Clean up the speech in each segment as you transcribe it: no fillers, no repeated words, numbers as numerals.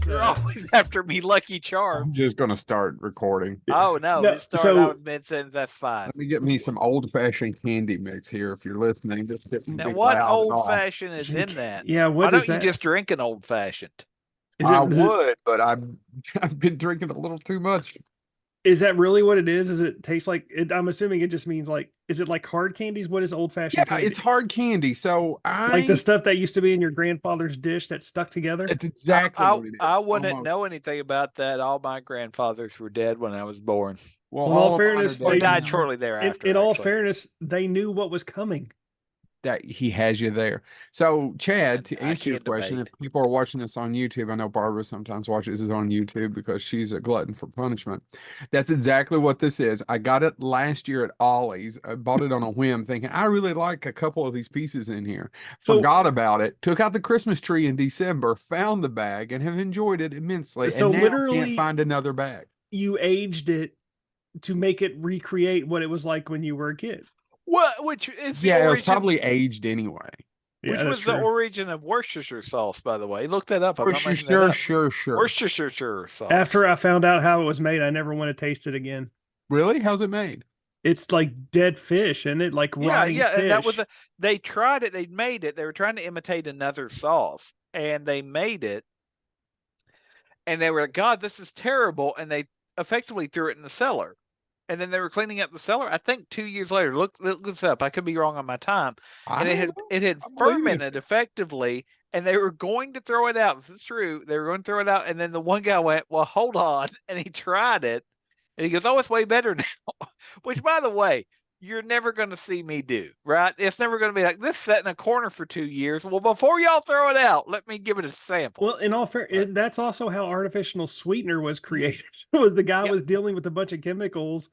You're always after me, Lucky I'm Charms. just gonna start recording. Oh no, No, just start out so with mid sentence. That's fine. Let me get me some old-fashioned candy mix here. If you're listening, just get Now, me what loud and old all. fashioned is in that? yeah, Why what is don't you that? just drink an old fashioned? Is I it, is it would, but I've been drinking a little too much. is that really what it is? Is it taste like it? I'm assuming it just means like, is it like hard candies? What is old fashioned Yeah, it's candy? hard candy. So Like the stuff that used to be in your grandfather's dish that stuck together? it's exactly what it I is. wouldn't Almost. know anything about that. All my grandfathers were dead when I was born, Well, Well, in all all of mine are fairness, or dead they died now. shortly thereafter. in all Actually, fairness, they knew what was coming. That he has you there. So, Chad, to I answer your can't question, debate. if people are watching this on YouTube, I know Barbara sometimes watches this on YouTube because she's a glutton for punishment. That's exactly what this is. I got it last year at Ollie's. I bought it on a whim, thinking I really like a couple of these pieces in here. So Forgot about it, took out the Christmas tree in December, found the bag, and have enjoyed it immensely. so And now can't literally find another bag. you aged it to make it recreate what it was like when you were a kid. What? Which is the Yeah, it was origin? probably aged anyway. Yeah, Which that's was the true. origin of Worcestershire sauce, by the way? Look that up. I'm For not sure, making that up. sure. Worcestershire sauce. After I found out how it was made, I never want to taste it again. Really? How's it made? It's like dead fish, and it like Yeah, rotting yeah, and that was fish. they tried it, they made it, they were trying to imitate another sauce, and they made it, and they were like, God, this is terrible, and they effectively threw it in the cellar. And then they were cleaning up the cellar. I think 2 years later, look this up. I could be wrong on my time. I And it don't had know. it had I believe you. fermented effectively, and they were going to throw it out. This is true. They were going to throw it out, and then the one guy went, "Well, hold on," and he tried it, and he goes, "Oh, it's way better now." Which, by the way, you're never going to see me do, right? It's never going to be like this sat in a corner for 2 years. Well, before y'all throw it out, let me give it a sample. Well, in all fair, Right. that's also how artificial sweetener was created. Was the guy Yep. was dealing with a bunch of chemicals,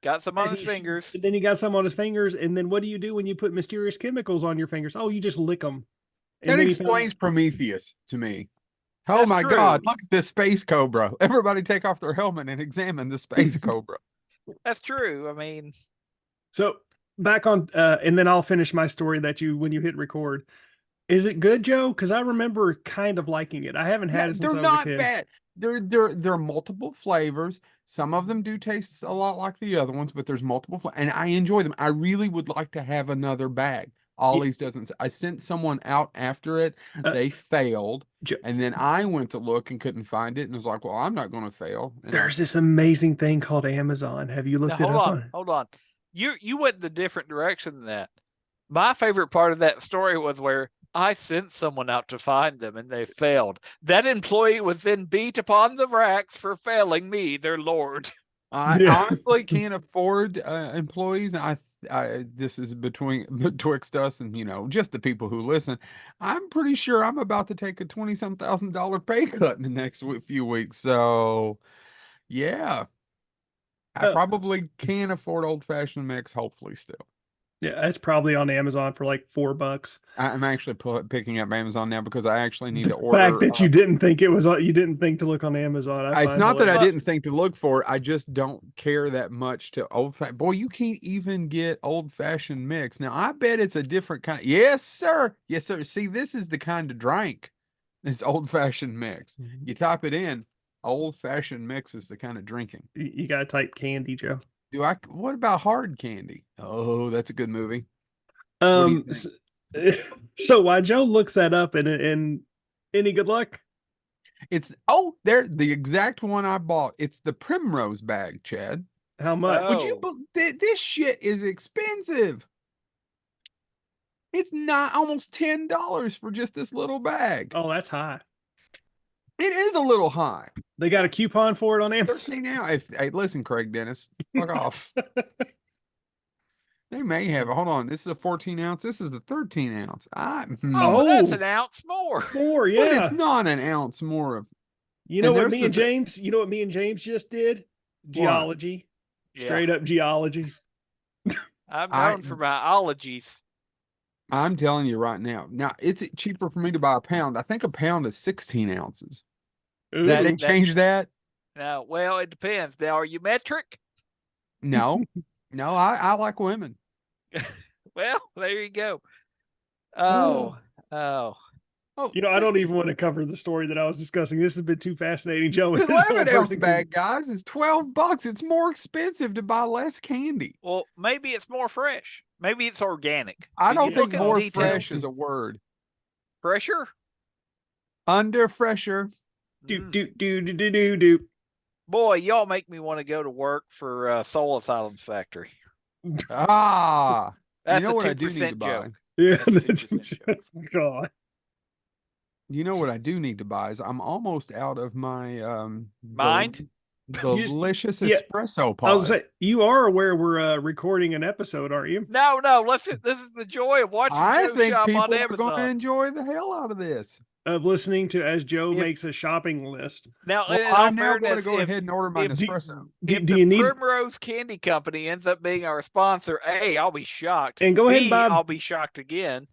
Got some on and his fingers. then he got some on his fingers, and then what do you do when you put mysterious chemicals on your fingers? Oh, you just lick them. And That then he found explains Prometheus to me. Oh That's my God, true. look at this space cobra. Everybody take off their helmet and examine the space cobra. That's true. I mean, so back on, and then I'll finish my story that you when you hit record. Is it good, Joe? Because I remember kind of liking it. I haven't Yeah, had it since they're I was a not kid. bad. They're multiple flavors. Some of them do taste a lot like the other ones, but there's multiple and I enjoy them. I really would like to have another bag. Ye- Ollie's doesn't. I sent someone out after it. Uh, They failed, Jo- and then I went to look and couldn't find it, and was like, "Well, I'm not going to fail." And I there's this amazing thing called Amazon. Have you now looked it hold up on, on? hold on. You went the different direction than that. My favorite part of that story was where I sent someone out to find them and they failed. That employee was then beat upon the racks for failing me, their lord. I Yeah. honestly can't afford employees. This is betwixt us and just the people who listen. I'm pretty sure I'm about to take a 20-some thousand dollar pay cut in the next few weeks. So yeah, I Uh, probably can afford old fashioned mix. Hopefully, still. yeah, it's probably on Amazon for like $4. I'm actually picking up Amazon now because I actually need The to fact order. that you didn't think it was you didn't think to look on Amazon, I It's find not that I hilarious. But didn't think to look for it. I just don't care that much to old fashioned. Boy, you can't even get old fashioned mix. Now, I bet it's a different kind. Yes, sir. Yes, sir. See, this is the kind of drink. It's old fashioned mix. You type it in, old fashioned mix is the kind of drinking. You gotta type candy, Joe. What about hard candy? Oh, that's a good movie. What do you Um, think? so while Joe looks that up and any good luck? There, the exact one I bought. It's the Primrose bag, Chad. How much? Would you, oh, this shit is expensive. It's not almost $10 for just this little bag. Oh, that's high. It is a little high. They got a coupon for it on Amazon. See now, hey, listen, Craig Dennis, fuck off. They may have. Hold on, this is a 14 ounce. This is a 13 ounce. well, that's Oh, an ounce more. more, But it's yeah. not an ounce more of. You know And what there's me and the James, you know what me and James just did? what Geology. Yeah, Straight up geology. I'm I known for my ologies. I'm telling you right now. Now it's cheaper for me to buy a pound. I think a pound is 16 ounces. Did That they Ooh. that change that? now, well, it depends. Now, are you metric? No, no. I like women. Well, there you go. Oh. Oh, oh. Oh, I don't even want to cover the story that I was discussing. This has been too fascinating, Joe. the This whole 11 ounce person bag, guys, is $12. It's more expensive to buy less candy. Well, maybe it's more fresh. Maybe it's organic. I Did you don't think look at the more details? fresh is a word. Fresher? Under fresher. do. Boy, y'all make me want to go to work for Soul Asylum's factory. Ah, you That's know a what I do need to 2% joke. buy? Yeah, That's a 2% joke. God. You know what I do need to buy is I'm almost out of my Mind? delicious yeah, espresso I was pod. say you are aware we're recording an episode, aren't you? No, this is the joy of watching I Joe think shop on people are going to Amazon. enjoy the hell out of this. Of listening to as Joe If- makes a shopping list. Now, Well, in all I'm now going to fairness, go ahead and order my if- Nespresso. Do if the you need Primrose Candy Company ends up being our sponsor, A, I'll be shocked. And go ahead and B, buy- I'll be shocked again.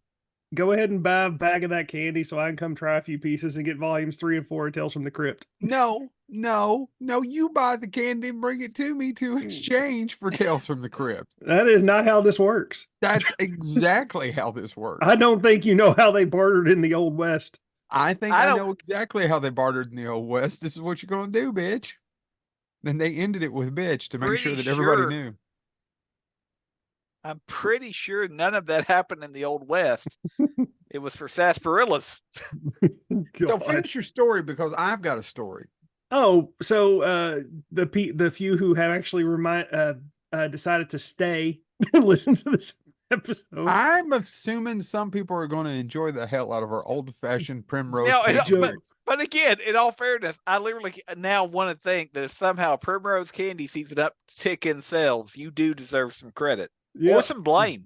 go ahead and buy a bag of that candy so I can come try a few pieces and get volumes 3 and 4 of Tales from the Crypt? No, you buy the candy and bring it to me to exchange for Tales from the Crypt. That is not how this works. That's exactly how this works. I don't think you know how they bartered in the Old West. I think I I don't- know exactly how they bartered in the Old West. This is what you're going to do, bitch. Then they ended it with bitch to make sure Pretty that everybody sure. knew. I'm pretty sure none of that happened in the Old West. It was for sarsaparillas. So God. finish your story because I've got a story. Oh, so the few who have actually decided to stay and listen to this episode. I'm assuming some people are going to enjoy the hell out of our old-fashioned primrose No, candy Joe- mix. But again, in all fairness, I literally now want to think that if somehow Primrose Candy sees it uptick in sales, you do deserve some credit Yeah. or some blame.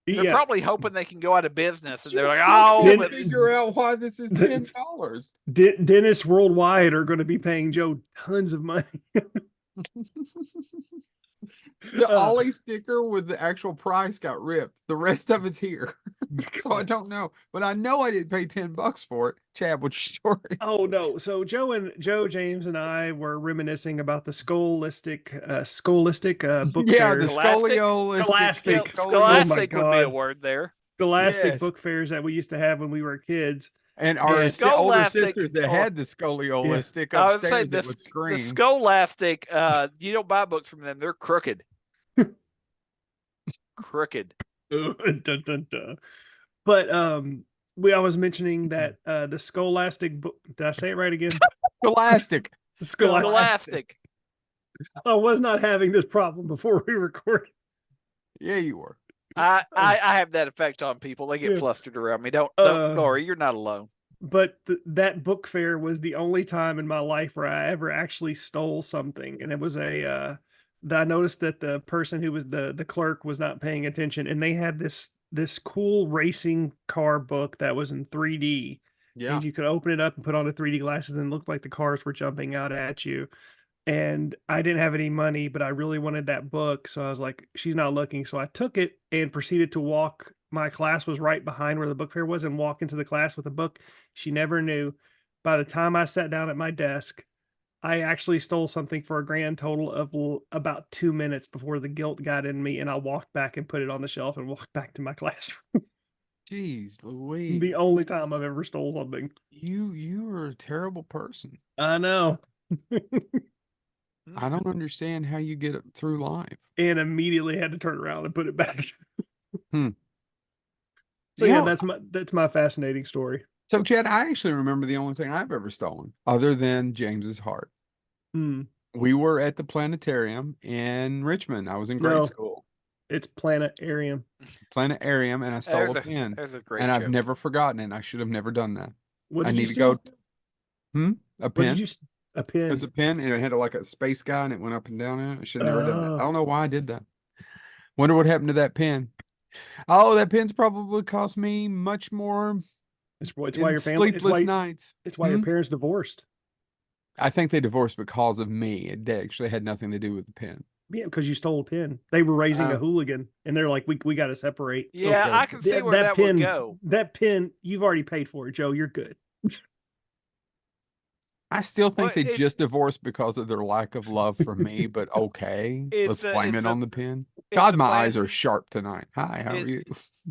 They're Yeah. probably hoping they can go out of business, and they're Just like, "Oh, didn't but figure out why this is $10. Dentists worldwide are going to be paying Joe tons of money. The Ollie sticker with the actual price got ripped. The rest of it's here. So I don't know. But I know I didn't pay $10 for it. Chad, what's your story? Oh no! So Joe, James, and I were reminiscing about the scholastic book Yeah, the fairs. scoliolistic. Scholastic. Scholastic Oh my would be a God. word there. Scholastic Yes. book fairs that we used to have when we were kids. And our Yeah. older Scholastic, sisters that or- had the scoliolistic I would say upstairs the, that would the scream. Scholastic, you don't buy books from them. They're crooked. Crooked. Dun, dun, dun. But I was mentioning that the scholastic book. Did I say it right again? Scholastic. Scholastic. I was not having this problem before we recorded. Yeah, you were. I have that effect on people. They get Yeah. flustered around me. Don't Uh, worry, you're not alone. But that book fair was the only time in my life where I ever actually stole something, and it was I noticed that the person who was the clerk was not paying attention, and they had this cool racing car book that was in 3D. Yeah. And you could open it up and put on the 3D glasses and it looked like the cars were jumping out at you. And I didn't have any money, but I really wanted that book. So I was like, she's not looking. So I took it and proceeded to walk. My class was right behind where the book fair was, and walk into the class with a book. She never knew. By the time I sat down at my desk, I actually stole something for a grand total of about 2 minutes before the guilt got in me. And I walked back and put it on the shelf and walked back to my classroom. Jeez Louise. The only time I've ever stole something. You are a terrible person. I know. I don't understand how you get it through life. And immediately had to turn around and put it back. Hmm. So You yeah, know- that's my fascinating story. So, Chad, I actually remember the only thing I've ever stolen, other than James's heart. Hmm. We were at the planetarium in Richmond. I was in grade No. school. It's planetarium. Planetarium, and I stole a pen. There's a great And I've joke. never forgotten it. I should have never done that. What I did you need to steal? go. A What pen. did you? A pen. It was a pen, and it had like a space guy, and it went up and down. I should have never done that. I don't know why I did that. Wonder what happened to that pen. Oh, that pen's probably cost me much more It's why in your family. sleepless nights. It's why your Hmm? parents divorced. I think they divorced because of me. It actually had nothing to do with the pen. Yeah, because you stole a pen. They were raising a Oh. hooligan, and they're like, we got to separate. So Yeah, I can see where that would pen, go. that pen, you've already paid for it, Joe. You're good. I still think Well, they it's- just divorced because of their lack of love for me, but okay. It's Let's blame it's it a- on the pen. It's God, the my plan- eyes are sharp tonight. Hi, how are It- you?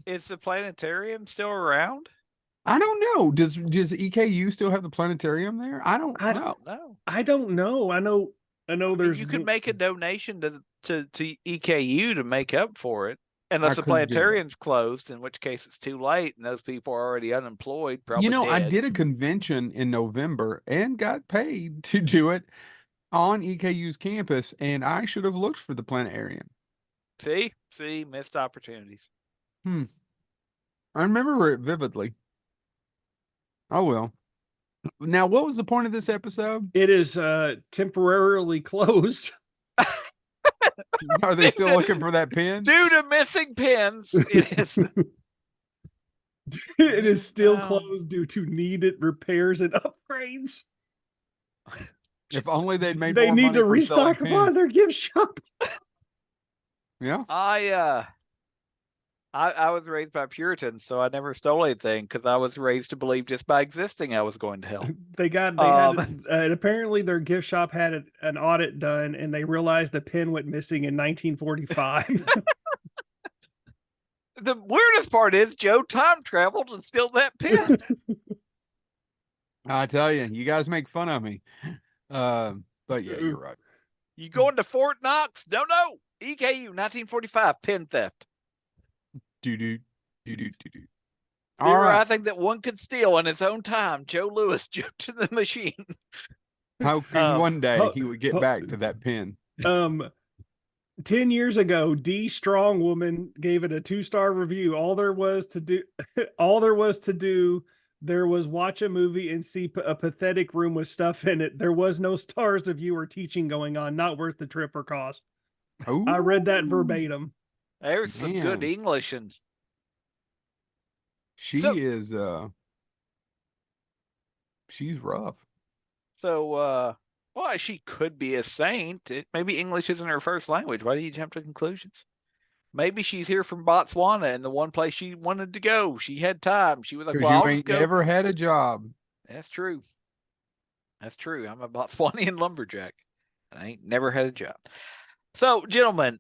Is the planetarium still around? I don't know. Does EKU still have the planetarium there? I don't I know. No. I don't know. I know I mean, there's you could make a donation to EKU to make up for it, I unless the could do that. planetarium's closed, in which case it's too late, and those people are already unemployed, You probably know, I dead. did a convention in November and got paid to do it on EKU's campus, and I should have looked for the planetarium. See, missed opportunities. Hmm. I remember it vividly. Oh well. Now, what was the point of this episode? It is temporarily closed. Are they Due still to, looking for that pin? due to missing pins, it is. It is still Um, closed due to needed repairs and upgrades. If only they'd made They more need money to from selling restock upon pins. their gift shop. Yeah. I was raised by Puritans, so I never stole anything because I was raised to believe just by existing I was going to hell. They had, and apparently their gift shop had an audit done, and they realized a pin went missing in 1945. The weirdest part is Joe time traveled and stole that pin. I tell you, you guys make fun of me. But yeah, you're right. You going to Fort Knox? No. EKU 1945 pin theft. Do do do do do do. All right. I think that one could steal in his own time. Joe Lewis jumped in the machine. Hoping one day he would get back to that pin. 10 years ago, D Strong Woman gave it a 2-star review. All there was to do there was watch a movie and see a pathetic room with stuff in it. There was no stars of you or teaching going on. Not worth the trip or cost. Ooh, I read that verbatim. There's some good man. English, and She is she's rough. so well, she could be a saint. Maybe English isn't her first language. Why do you jump to conclusions? Maybe she's here from Botswana, and the one place she wanted to go, she had time. She was like, Because "Well, you I'll just ain't go." never had a job. That's true. That's true. I'm a Botswanian lumberjack. I ain't never had a job. So, gentlemen,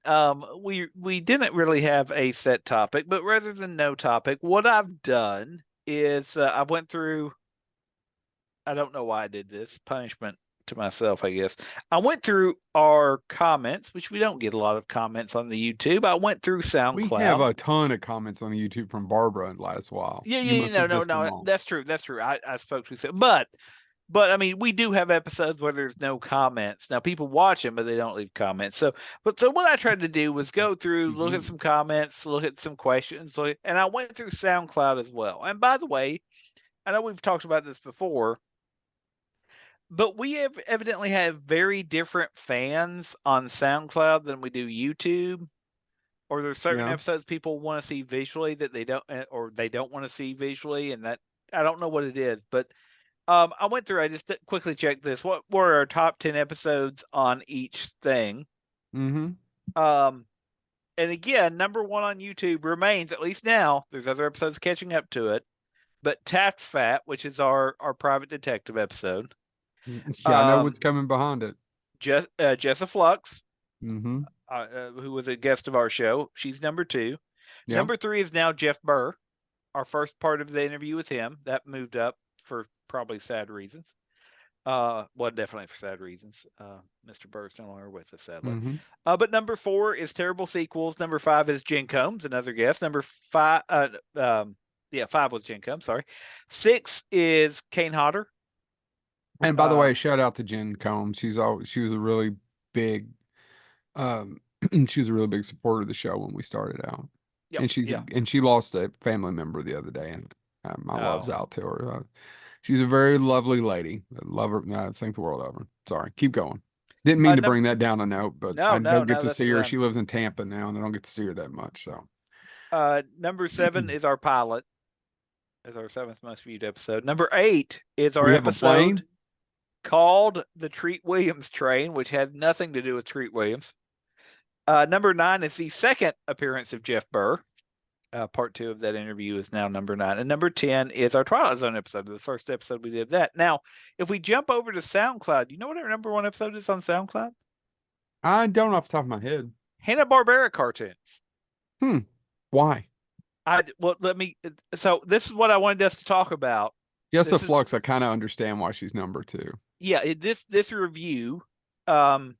we didn't really have a set topic, but rather than no topic, what I've done is I went through. I don't know why I did this. Punishment to myself, I guess. I went through our comments, which we don't get a lot of comments on the YouTube. I went through We have SoundCloud. a ton of comments on the YouTube from Barbara in the last while. Yeah, You yeah, must have missed them no. all. That's true. That's true. I spoke too soon, but I mean, we do have episodes where there's no comments. Now, people watch them, but they don't leave comments. So what I tried to do was go through, look at some comments, look at some questions, and I went through SoundCloud as well. And by the way, I know we've talked about this before, but we have evidently have very different fans on SoundCloud than we do YouTube. Or there's certain episodes people want to see visually that they don't, or they don't want to see visually, and that I don't know what it is, but I went through. I just quickly checked this. What were our top 10 episodes on each thing? Mm-hmm. And again, number one on YouTube remains, at least now. There's other episodes catching up to it, but Taft Fat, which is our private detective episode. Yeah, I know what's coming behind it. Jessa Flux, Mm-hmm. who was a guest of our show. She's number 2. Yep. Number 3 is now Jeff Burr. Our first part of the interview with him that moved up for probably sad reasons. Well, definitely for sad reasons. Mr. Burr's no longer with us, sadly. Mm-hmm. But number 4 is Terrible Sequels. Number 5 is Jen Combs, another guest. Number 5, 5 was Jen Combs. Sorry. 6 is Kane Hodder. And by the way, shout out to Jen Combs. She was a really big, she was a really big supporter of the show when we started out. Yep, and she lost a family member the other day, and my love's Oh. out to her. She's a very lovely lady. I love her. I think the world of her. Sorry, keep going. Didn't mean to bring that down a note, but I don't get to see her. She lives in Tampa now, and I don't get to see her that much. So, number 7 is our pilot. Is our 7th most viewed episode. Number 8 is our We have a episode plane? called The Treat Williams Train, which had nothing to do with Treat Williams. Number 9 is the second appearance of Jeff Burr. Part 2 of that interview is now number 9. And number 10 is our Twilight Zone episode, the first episode we did of that. Now, if we jump over to SoundCloud, you know what our number 1 episode is on SoundCloud? I don't off the top of my head. Hanna-Barbera cartoons. Why? well, let me. So this is what I wanted us to talk about. Just a This is flux. I kind of understand why she's number 2. yeah. This review, um,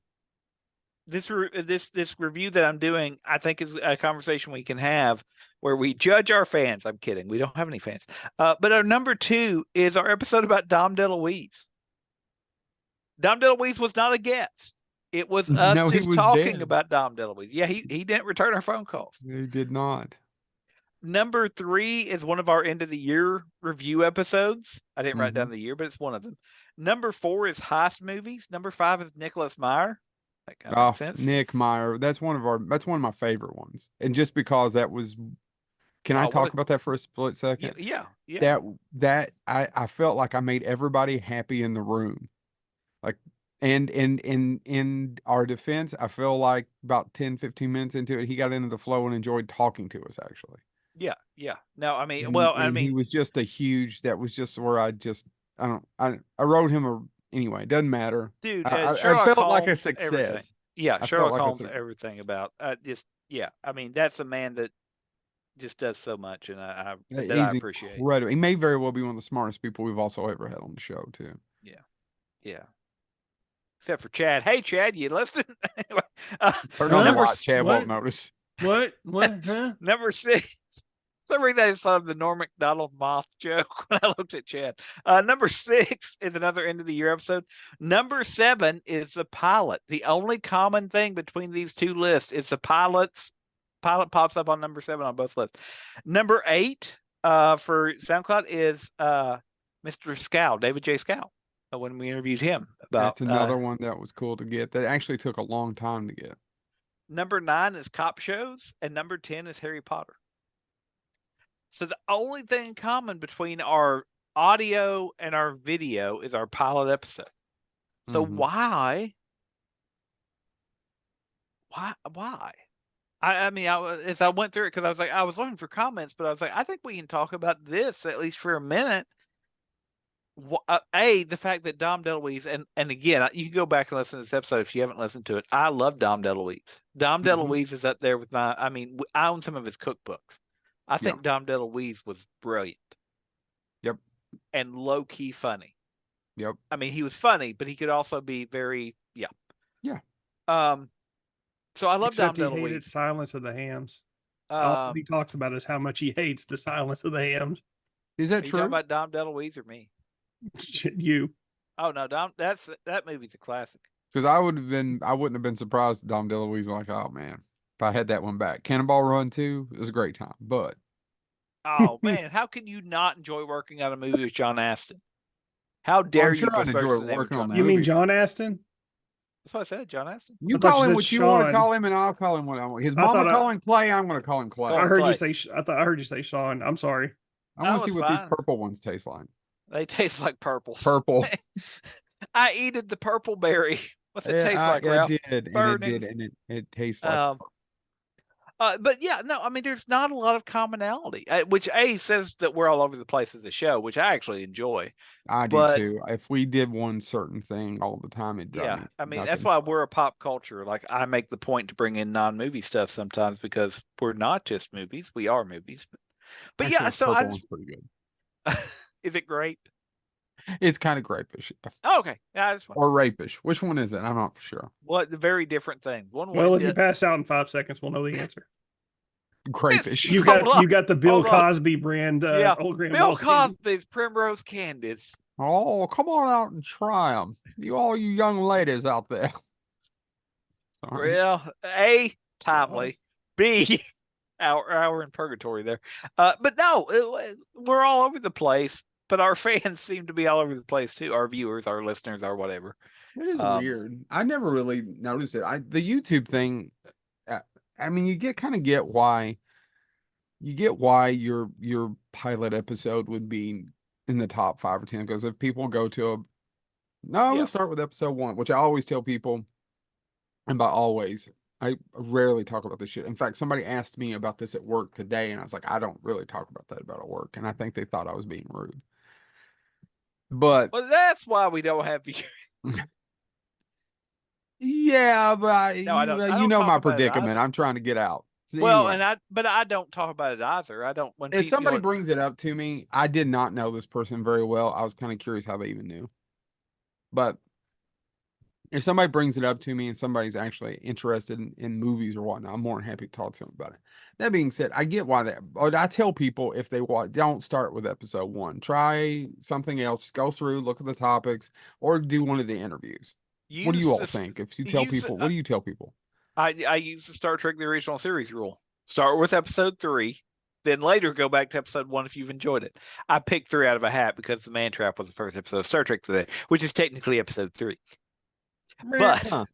this review that I'm doing, I think is a conversation we can have where we judge our fans. I'm kidding. We don't have any fans. But our number 2 is our episode about Dom DeLuise. Dom DeLuise was not a guest. It was us No, he just was talking dead. about Dom DeLuise. Yeah, he didn't return our phone calls. He did not. Number 3 is one of our end of the year review episodes. I didn't write down the year, but it's one of them. Number 4 is heist movies. Number 5 is Nicholas Meyer. That kind of makes sense. Nick Meyer. That's one of my favorite ones. And just because that was, can I Oh, talk about that for a split second? Yeah. That I felt like I made everybody happy in the room. Like, and in our defense, I feel like about 10, 15 minutes into it, he got into the flow and enjoyed talking to us actually. Yeah. No, I mean, He was just that was just where I wrote him anyway, it doesn't matter. dude, I Sherlock felt like a Holmes, everything. success. Yeah, I felt Sherlock like a Holmes, success. everything about yeah. I mean, that's a man that just does so much, and I He's appreciate. incredible. He may very well be one of the smartest people we've also ever had on the show too. Yeah. Except for Chad. Hey, Chad, you listen? Turn on the Number light, Chad what? won't notice. What? Huh? Number 6. For some reason, I just thought of the Norm Macdonald moth joke when I looked at Chad. Number 6 is another end of the year episode. Number 7 is the pilot. The only common thing between these two lists is the pilot pops up on number 7 on both lists. Number 8 for SoundCloud is Mr. Scow, David J. Scow, when we interviewed him about. That's another one that was cool to get. That actually took a long time to get. Number 9 is cop shows, and number 10 is Harry Potter. So the only thing in common between our audio and our video is our pilot episode. So why? I mean, as I went through it, because I was looking for comments, but I was like, I think we can talk about this at least for a minute. The fact that Dom DeLuise, and again, you can go back and listen to this episode if you haven't listened to it. I love Dom DeLuise. Dom DeLuise is up there with I own some of his cookbooks. I think Dom DeLuise was brilliant. Yep. And low key funny. Yep. I mean, he was funny, but he could also be very, Yeah. So I love Except Dom he DeLuise. hated Silence of the Hams. All he talks about is how much he hates the Silence of the Hams. Is that you true? talking about Dom DeLuise or me? You. Oh no, Dom. That movie's a classic. Because I wouldn't have been surprised if Dom DeLuise like, oh man, if I had that one back. Cannonball Run 2, it was a great time, but oh man, how can you not enjoy working on a movie with John Astin? How dare you? I'd enjoy working on that. You mean John Astin? That's what I said, John Astin. You call him what you want to call him, and I'll call him what I want. His mama call him Clay. I'm going to call him Clay. I heard you say. I heard you say Sean. I'm sorry. I want to see what these purple ones taste like. They taste like purples. Purple. I eated the purple berry. What's it taste like, Ralph? It did, and it tastes like. But yeah, no, I mean, there's not a lot of commonality, which says that we're all over the place as a show, which I actually enjoy. I do too. If we did one certain thing all the time, it'd drive me. I mean, that's why we're a pop culture. Like, I make the point to bring in non-movie stuff sometimes because we're not just movies; we are movies. But actually, yeah, so one's pretty good. Is it grape? It's kind of grapish. Oh, okay. Yeah, or rapish. Which one is it? I'm not for sure. Well, the very different thing. Well, if you pass out in 5 seconds, we'll know the answer. Grapish. You got the Bill Cosby brand. Old Grand Bill Cosby's Primrose Candies. Oh, come on out and try them. All you young ladies out there. Sorry. Well, A, timely. B, our in purgatory there. But no, we're all over the place. But our fans seem to be all over the place too. Our viewers, our listeners, our whatever. It is weird. I never really noticed it. The YouTube thing. I mean, you get why your pilot episode would be in the top 5 or 10. Because if people go to let's start with episode 1, which I always tell people, and by always, I rarely talk about this shit. In fact, somebody asked me about this at work today, and I was like, I don't really talk about that at work, and I think they thought I was being rude. But that's why we don't have viewers. Yeah, but no, I don't you know my predicament. I'm trying to get out. So Well, anyway, but I don't talk about it either. I don't when if people, somebody brings it up to me, I did not know this person very well. I was kind of curious how they even knew. But if somebody brings it up to me and somebody's actually interested in movies or whatnot, I'm more than happy to talk to them about it. That being said, I get why that. But I tell people if they want, don't start with episode one. Try something else. Go through, look at the topics, or do one of the interviews. What do you use all this think? If you tell use people, what do you tell people? I use the Star Trek the original series rule. Start with episode 3, then later go back to episode 1 if you've enjoyed it. I picked 3 out of a hat because the Man Trap was the first episode of Star Trek today, which is technically episode 3. But Huh.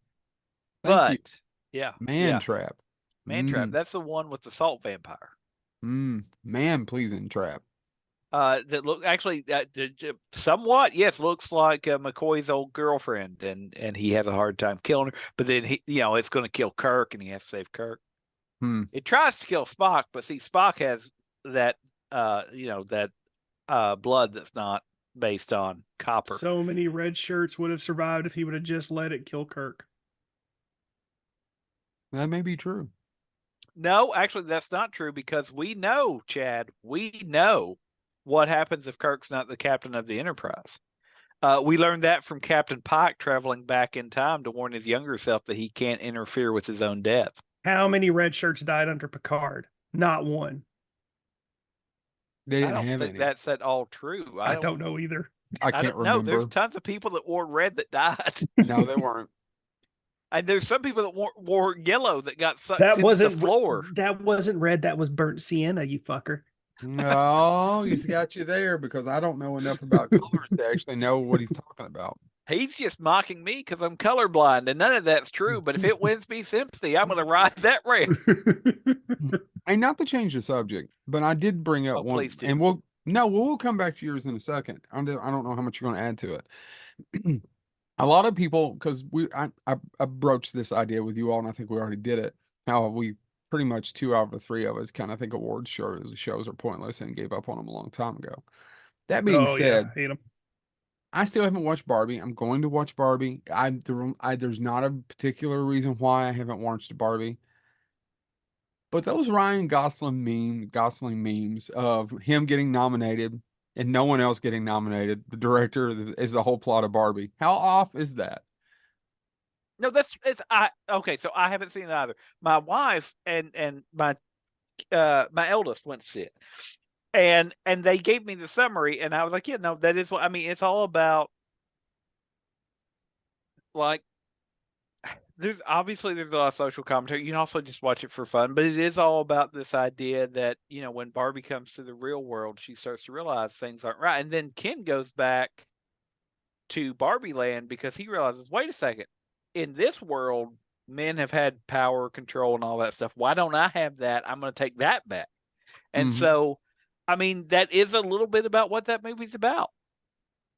Thank you. but yeah, Man yeah, trap. Man Trap. Mm, That's the one with the salt vampire. man pleasing trap. That look actually somewhat yes looks like McCoy's old girlfriend, and he has a hard time killing her. But then it's going to kill Kirk, and he has to save Kirk. Hmm. It tries to kill Spock, but see, Spock has that that blood that's not based on copper. So many red shirts would have survived if he would have just let it kill Kirk. That may be true. No, actually, that's not true because we know, Chad, we know what happens if Kirk's not the captain of the Enterprise. We learned that from Captain Pike traveling back in time to warn his younger self that he can't interfere with his own death. How many red shirts died under Picard? Not one. They I didn't don't have think any. that's at all true. I don't know either. I I can't don't know. There's remember. tons of people that wore red that died. No, they weren't. And there's some people that wore yellow that got sucked That into the wasn't floor. that wasn't red. That was burnt sienna. You fucker. No, he's got you there because I don't know enough about colors to actually know what he's talking about. He's just mocking me because I'm colorblind, and none of that's true. But if it wins me sympathy, I'm going to ride that rail. And not to change the subject, but I did bring up Oh, one, please do. and we'll come back to yours in a second. I don't know how much you're going to add to it. A lot of people, because I broached this idea with you all, and I think we already did it. How we pretty much 2 out of 3 of us kind of think awards shows are pointless and gave up on them a long time ago. That being Oh yeah, said, hate him. I still haven't watched Barbie. I'm going to watch Barbie. There's not a particular reason why I haven't watched Barbie. But those Gosling memes of him getting nominated and no one else getting nominated, the director is the whole plot of Barbie. How off is that? No, okay. So I haven't seen it either. My wife and my eldest went to see it, and they gave me the summary, and I was like, yeah, no, that is what I mean. It's all about like there's a lot of social commentary. You can also just watch it for fun, but it is all about this idea that when Barbie comes to the real world, she starts to realize things aren't right, and then Ken goes back to Barbie Land because he realizes, wait a second, in this world, men have had power, control, and all that stuff. Why don't I have that? I'm going to take that back. And Mhm. so, I mean, that is a little bit about what that movie's about.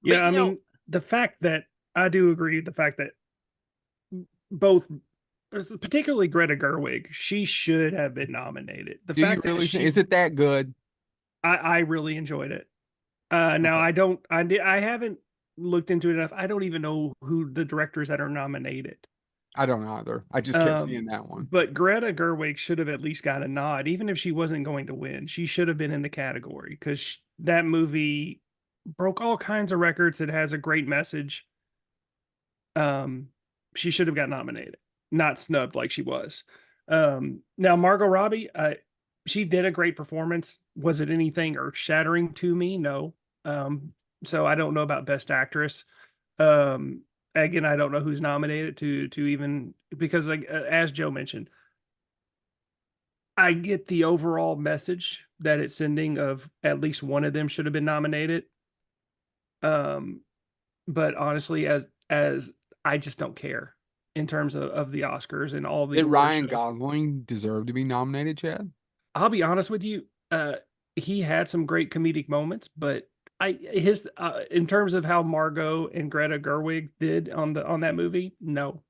Yeah, But I mean, the fact that I do agree, the fact that both, particularly Greta Gerwig, she should have been nominated. The Do you fact that really think, is it that good? I really enjoyed it. Now Okay. I haven't looked into it enough. I don't even know who the directors that are nominated. I don't either. I just kept seeing that one. But Greta Gerwig should have at least got a nod, even if she wasn't going to win. She should have been in the category because that movie broke all kinds of records. It has a great message. She should have got nominated, not snubbed like she was. Now Margot Robbie, she did a great performance. Was it anything earth shattering to me? No. So I don't know about Best Actress. Again, I don't know who's nominated to even because like as Joe mentioned, I get the overall message that it's sending of at least one of them should have been nominated. Um, but honestly, as I just don't care in terms of the Oscars and all the Did award Ryan shows. Gosling deserve to be nominated, Chad? I'll be honest with you. He had some great comedic moments, but his in terms of how Margot and Greta Gerwig did on that movie, no,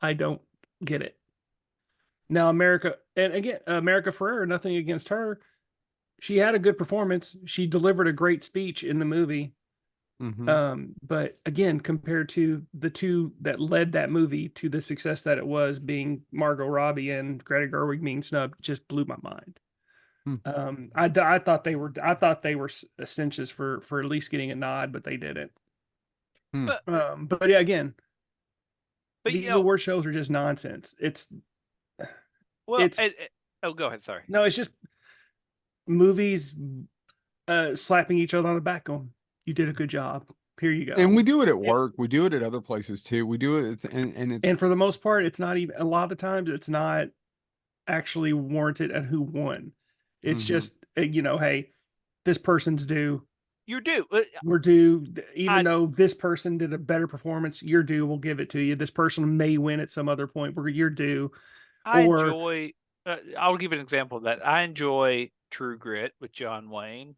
I don't get it. Now America, and again, America Ferrera, nothing against her. She had a good performance. She delivered a great speech in the movie. But again, compared to the two that led that movie to the success that it was, being Margot Robbie and Greta Gerwig being snubbed, just blew my mind. Hmm. I thought they were cinches for at least getting a nod, but they didn't. Hmm. But yeah, again, But these award shows are just nonsense. well, It's oh, go ahead. Sorry. no, it's just movies slapping each other on the back, going, "You did a good job. Here you go." And we do it at work. We do it at other places too. We do it, and it's And for the most part, it's not even, a lot of the times it's not actually warranted and who won. It's just, hey, this person's due. You're due. We're due. Even though this person did a better performance, you're due. We'll give it to you. This person may win at some other point where you're due. Enjoy. I'll give an example of that. I enjoy True Grit with John Wayne.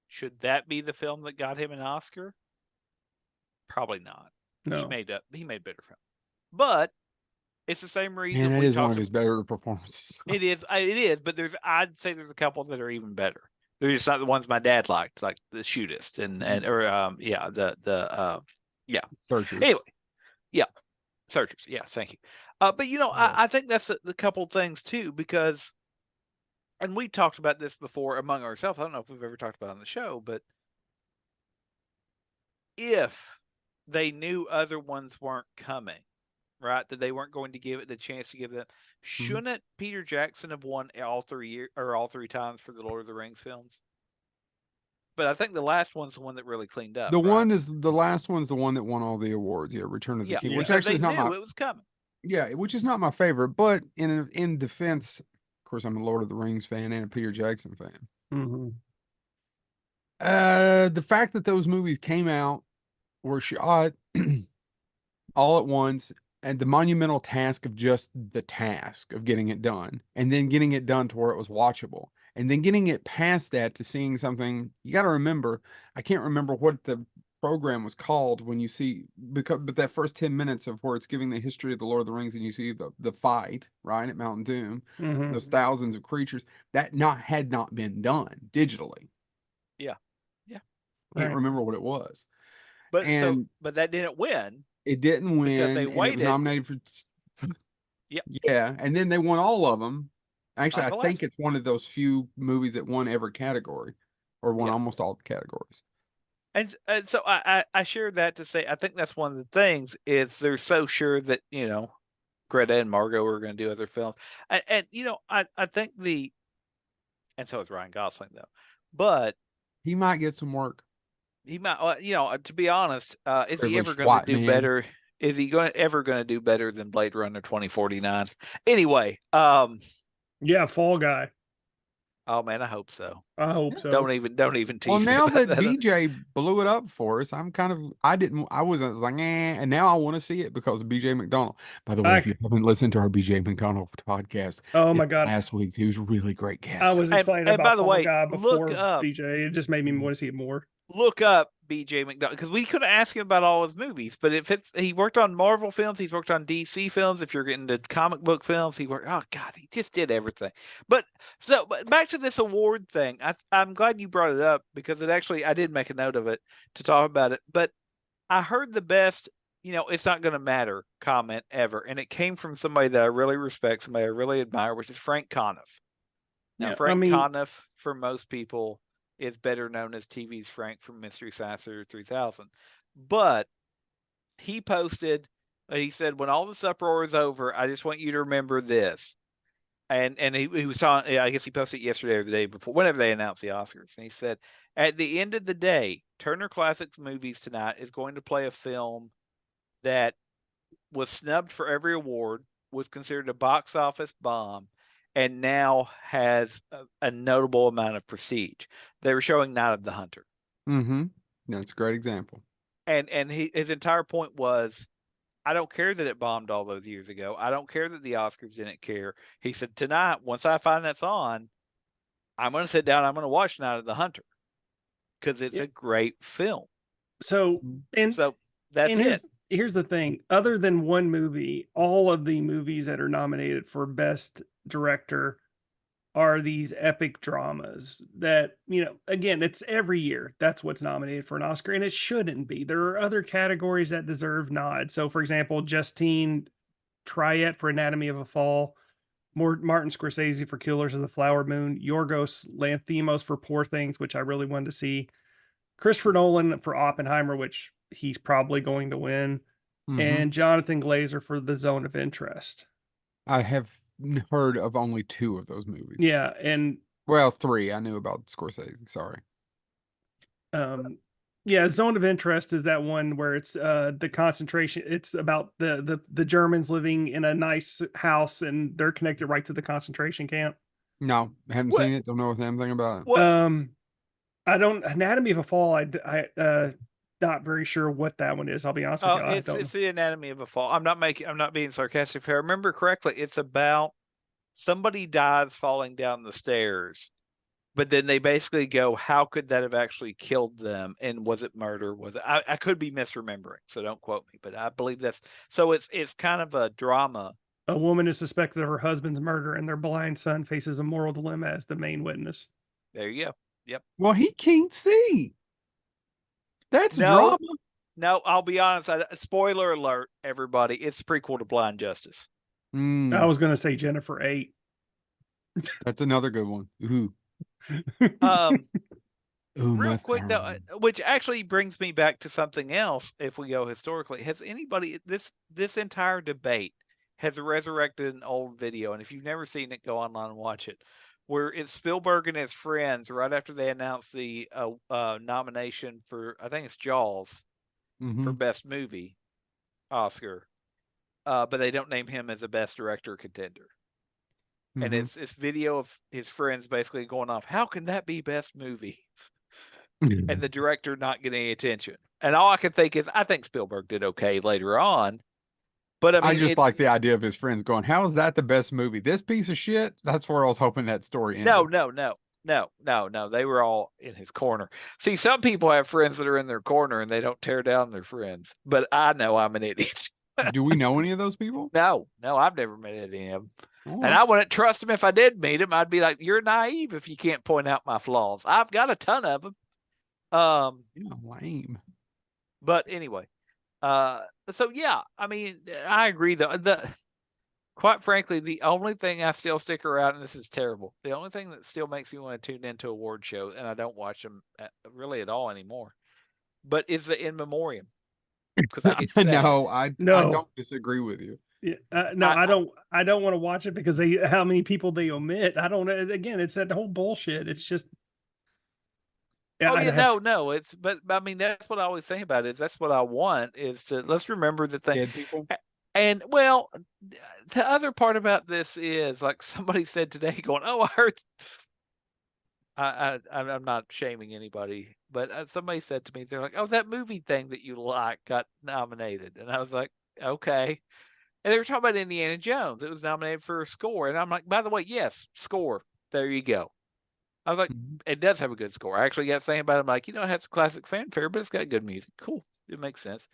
Should that be the film that got him an Oscar? Probably not. No. He made better film. But it's the same reason. And it is one of his better performances. It is, but I'd say there's a couple that are even better. They're just not the ones my dad liked, like The Shootist Searchers. Anyway, yeah, Searchers. Yeah, thank you. But I think that's the couple things too, because, and we talked about this before among ourselves. I don't know if we've ever talked about it on the show, but if they knew other ones weren't coming, right, that they weren't going to give it the chance to give them, shouldn't Peter Jackson have won all 3 times for the Lord of the Rings films? But I think the last one's the one that really cleaned up. The last one's the one that won all the awards. Yeah, Return of the King, which actually is not it was coming. Yeah, which is not my favorite, but in defense, of course, I'm a Lord of the Rings fan and a Peter Jackson fan. The fact that those movies came out, were shot all at once, and the monumental task of just the task of getting it done, and then getting it done to where it was watchable, and then getting it past that to seeing something. You got to remember, I can't remember what the program was called when you see, but that first 10 minutes of where it's giving the history of the Lord of the Rings, and you see the fight right at Mount Doom, those thousands of creatures that had not been done digitally. Yeah. Can't remember what it was. But that didn't win. It didn't win because they waited. It was nominated for yeah, and then they won all of them. Actually, I think it's one of those few movies that won every category, or won almost all the categories. And so I share that to say I think that's one of the things is they're so sure that Greta and Margot are going to do other films, and I think and so is Ryan Gosling though, but he might get some work. He might, to be honest, is he ever going to do better? Is he ever going to do better than Blade Runner 2049? Anyway, yeah, Fall Guy. Oh man, I hope so. I hope so. Don't even tease well, me. now that BJ blew it up for us, I was like, and now I want to see it because of BJ McDonald. By the way, if you haven't listened to our BJ McDonald podcast, oh my god, last week's, he was a really great guest. I was excited about by the Fall way, Guy before look up, BJ. It just made me want to see it more. Look up BJ McDonald, because we could have asked him about all his movies, but he worked on Marvel films, he's worked on DC films. If you're getting to comic book films, he just did everything. But back to this award thing, I'm glad you brought it up, because I did make a note of it to talk about it. But I heard the best, it's not going to matter comment ever, and it came from somebody that I really respect, somebody I really admire, which is Frank Conniff. Now, Frank Conniff, for most people, is better known as TV's Frank from Mystery Science Theater 3000. But he posted, he said, when all this uproar is over, I just want you to remember this. And he was talking, I guess he posted it yesterday or the day before, whenever they announced the Oscars. And he said, at the end of the day, Turner Classics Movies tonight is going to play a film that was snubbed for every award, was considered a box office bomb, and now has a notable amount of prestige. They were showing Night of the Hunter. That's a great example. And his entire point was, I don't care that it bombed all those years ago. I don't care that the Oscars didn't care. He said, tonight, once I find that's on, I'm going to sit down, I'm going to watch Night of the Hunter, because it's a great film. So that's it. Here's the thing. Other than one movie, all of the movies that are nominated for Best Director are these epic dramas that, again, it's every year. That's what's nominated for an Oscar, and it shouldn't be. There are other categories that deserve nods. So, for example, Justine Triet for Anatomy of a Fall, Martin Scorsese for Killers of the Flower Moon, Yorgos Lanthimos for Poor Things, which I really wanted to see, Christopher Nolan for Oppenheimer, which he's probably going to win, Mm-hmm. and Jonathan Glazer for The Zone of Interest. I have heard of only 2 of those movies. Yeah, and Well, 3. I knew about Scorsese. Sorry. um yeah, Zone of Interest is that one where it's the concentration. It's about the Germans living in a nice house and they're connected right to the concentration camp. No, haven't What? seen it. Don't know anything about it. What? I don't Anatomy of a Fall. I not very sure what that one is. I'll be honest with Oh, you. I don't know. it's the Anatomy of a Fall. I'm not being sarcastic. If I remember correctly, it's about somebody dies falling down the stairs, but then they basically go, how could that have actually killed them? And was it murder? Was it? I could be misremembering, so don't quote me, but I believe that's so. It's kind of a drama. A woman is suspected of her husband's murder, and their blind son faces a moral dilemma as the main witness. There you go. Yep. Well, he can't see. That's No, drama. no. I'll be honest. Spoiler alert, everybody. It's the prequel to Blind Justice. I was going to say Jennifer 8. That's another good one. Ooh. Um, Ooh, real my quick though, thumb. which actually brings me back to something else. If we go historically, has anybody this entire debate has resurrected an old video? And if you've never seen it, go online and watch it. Where it's Spielberg and his friends right after they announced the nomination for, I think it's Jaws, for Mm-hmm. best movie Oscar, but they don't name him as a best director contender. And Mm-hmm. it's video of his friends basically going off, how can that be best movie? And the director not getting any attention. And all I can think is, I think Spielberg did okay later on, but I I mean, just like the idea of his friends going, "How is that the best movie? This piece of shit." That's where I was hoping that story no, ended. no, no, no, no, no. They were all in his corner. See, some people have friends that are in their corner and they don't tear down their friends, but I know I'm an idiot. Do we know any of those people? No, no, I've never met any of them. And Oh, I wouldn't trust him if I did meet him. I'd be like, you're naive if you can't point out my flaws. I've got a ton of them. yeah, lame. But anyway, uh, so yeah, I mean, I agree though. Quite frankly, the only thing I still stick around, and this is terrible, the only thing that still makes me want to tune into award shows, and I don't watch them really at all anymore, but is the in memoriam because I get sad. No, I No, don't disagree with you. yeah, no, I I don't want to watch it because how many people they omit. I don't. Again, it's that whole bullshit. It's just, yeah, oh I'd yeah, have. no, it's but I mean that's what I always say about it is that's what I want is to let's remember the thing. Dead people. And well, the other part about this is like somebody said today, going, "Oh, I heard." I'm not shaming anybody, but somebody said to me, they're like, "Oh, that movie thing that you like got nominated," and I was like, "Okay." And they were talking about Indiana Jones. It was nominated for a score, and I'm like, "By the way, yes, score. There you go." I was like, Mhm. "It does have a good score." I actually got thinking about it. I'm like, it has classic fanfare, but it's got good music. Cool, it makes sense.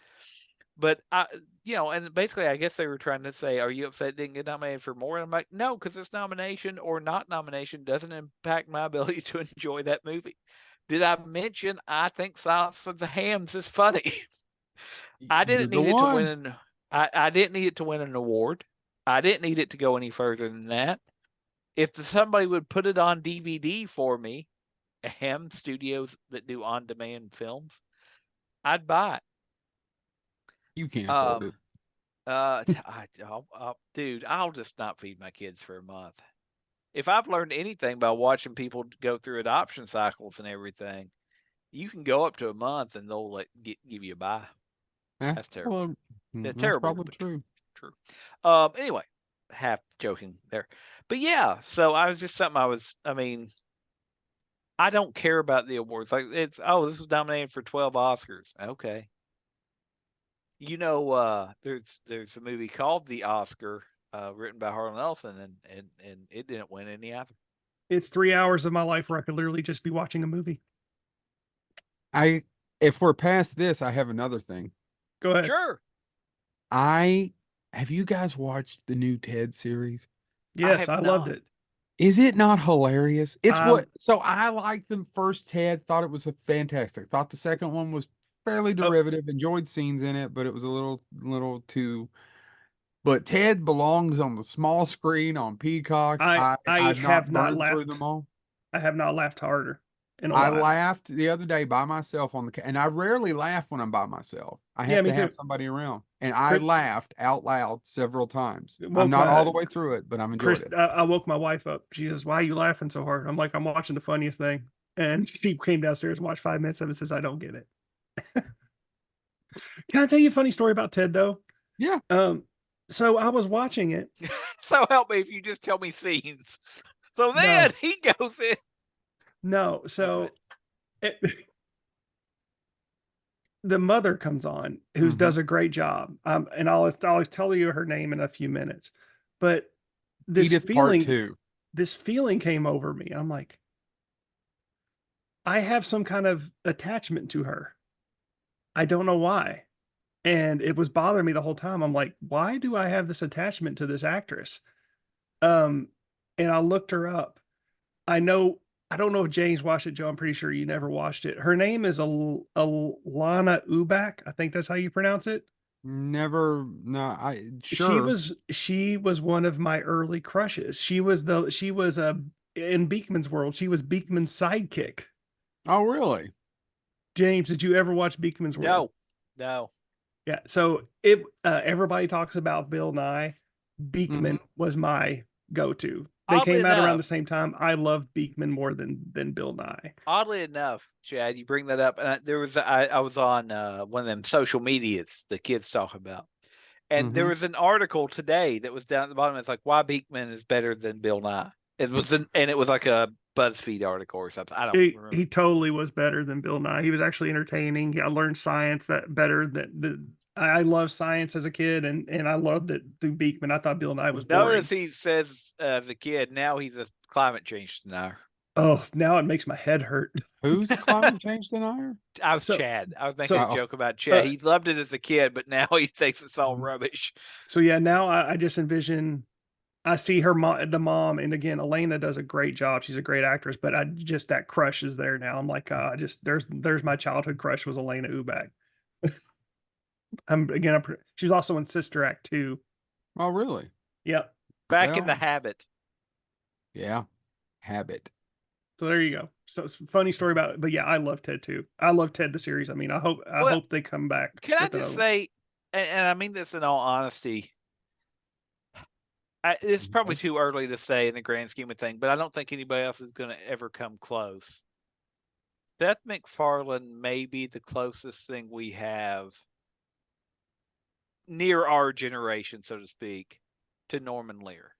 But and basically, I guess they were trying to say, "Are you upset it didn't get nominated for more?" And I'm like, "No, because this nomination or not nomination doesn't impact my ability to enjoy that movie." Did I mention I think Silence of the Hams is funny? I You're didn't the need it to win one. an I didn't need it to win an award. I didn't need it to go any further than that. If somebody would put it on DVD for me, Ham Studios that do on-demand films, I'd buy it. You can't afford Um, it. dude, I'll just not feed my kids for a month. If I've learned anything by watching people go through adoption cycles and everything, you can go up to a month and they'll give you a buy. That's That's terrible. well, That's that's terrible, probably but true. true. Anyway, half joking there, but yeah. So I was just something I was. I mean, I don't care about the awards. Like it's this was nominated for 12 Oscars. Okay, there's a movie called The Oscar, written by Harlan Ellison, and it didn't win any either. It's 3 hours of my life where I could literally just be watching a movie. I if we're past this, I have another thing. Go ahead. Sure, I have you guys watched the new Ted series? I Yes, have I loved not. it. Is it not hilarious? It's Um, what, so I liked the first Ted, thought it was a fantastic. Thought the second one was fairly oh, derivative, enjoyed scenes in it, but it was a little too. But Ted belongs on the small screen on Peacock. I I've have not not burned through them laughed. all. I have not laughed harder in a I while. laughed the other day by myself on and I rarely laugh when I'm by myself. I Yeah, have me to have too. somebody around. And I Chris laughed out loud several times. I'm woke not all my the way through it, but I've enjoyed Chris. it. I woke my wife up. She goes, "Why are you laughing so hard?" I'm like, "I'm watching the funniest thing." And she came downstairs and watched 5 minutes of it. Says, "I don't get it." Can I tell you a funny story about Ted though? Yeah. Um, so I was watching it. So help me if you just tell me scenes. So No, then he goes in. no. Oh, good. So it, the mother comes on, who Hmm. does a great job. And I'll tell you her name in a few minutes. But this Edith part feeling, two. this feeling came over me. I'm like, I have some kind of attachment to her. I don't know why. And it was bothering me the whole time. I'm like, why do I have this attachment to this actress? Um, and I looked her up. I know I don't know if James watched it, Joe. I'm pretty sure you never watched it. Her name is Alana Ubach. I think that's how you pronounce it. Never, no, I She sure. was she was one of my early crushes. She was in Beekman's world. She was Beekman's sidekick. Oh, really? James, did you ever watch Beekman's world? No, no. Yeah. So it everybody talks about Bill Nye. Hmm. Beekman was my go-to. They Oddly came out around enough, the same time. I love Beekman more than Bill Nye. Chad, you bring that up, and I was on one of them social medias the kids talk about, and there Hmm. was an article today that was down at the bottom. It's like why Beekman is better than Bill Nye. And it was like a BuzzFeed article or something. I don't remember. He totally was better than Bill Nye. He was actually entertaining. I learned science that better than the I loved science as a kid and I loved it through Beekman. I thought Bill Nye was boring. Notice he says as a kid. Now he's a climate change denier. Oh, now it makes my head hurt. Who's a climate change denier? I was So Chad. I was making a so Oh, joke about Chad. uh He loved it as a kid, but now he thinks it's all mhm. rubbish. so yeah, now I just envision I see her mom, the mom, and again, Elena does a great job. She's a great actress, but I just that crush is there now. I'm like, I just there's my childhood crush was Elena Ubach. She's also in Sister Act 2. Oh, really? Yep. Back in the Well, habit. yeah, habit. So there you go. So it's a funny story about it. But yeah, I love Ted too. I love Ted the series. I mean, I Well, hope they come back can I with just another one. say, and I mean this in all honesty, it's probably Okay. too early to say in the grand scheme of things, but I don't think anybody else is going to ever come close. Seth MacFarlane may be the closest thing we have near our generation, so to speak, to Norman Lear.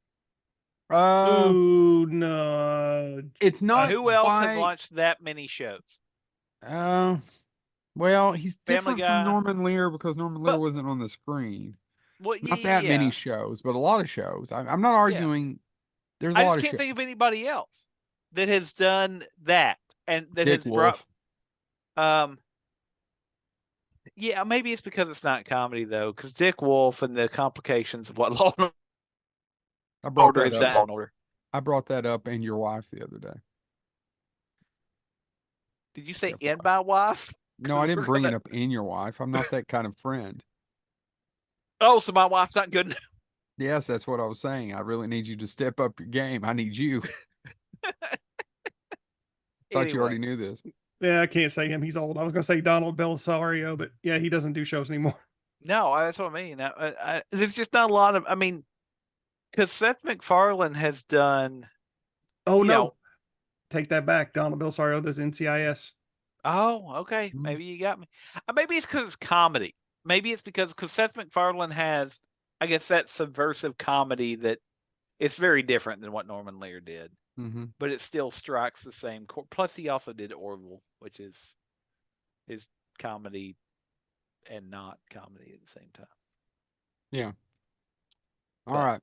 Uh, Ooh, no. it's not Who else has quite. launched that many shows? Uh, well, he's Family different from Guy. Norman Lear because Norman Lear But wasn't on the screen. well, Not that many yeah, shows, but a lot of shows. I'm not yeah. arguing. There's a I lot just of can't shows. think of anybody else that has done that and that Dick has brought. Wolf. Um, yeah, maybe it's because it's not comedy though, because Dick Wolf and the complications of what Law and I brought Order that is up. done. Law and Order. I brought that up and your wife the other day. Did you Just say in FYI. my wife? No, I Because didn't we're bring it gonna. up in your wife. I'm not that kind of friend. Oh, so my wife's not good enough. Yes, that's what I was saying. I really need you to step up your game. I need you. Thought you Anyway, already knew this. Yeah, I can't say him. He's old. I was gonna say Donald Belisario, but yeah, he doesn't do shows anymore. no, that's what I mean. There's just not a lot of. I mean, because Seth MacFarlane has done. Oh You know. no, take that back. Donald Belisario does NCIS. Oh, okay. Mm, Maybe you got me. Maybe it's because it's comedy. Maybe it's because Seth MacFarlane has, I guess, that subversive comedy that it's very different than what Norman Lear did, mm-hmm. but it still strikes the same chord. Plus, he also did Orville, which is comedy and not comedy at the same time. Yeah. All But right.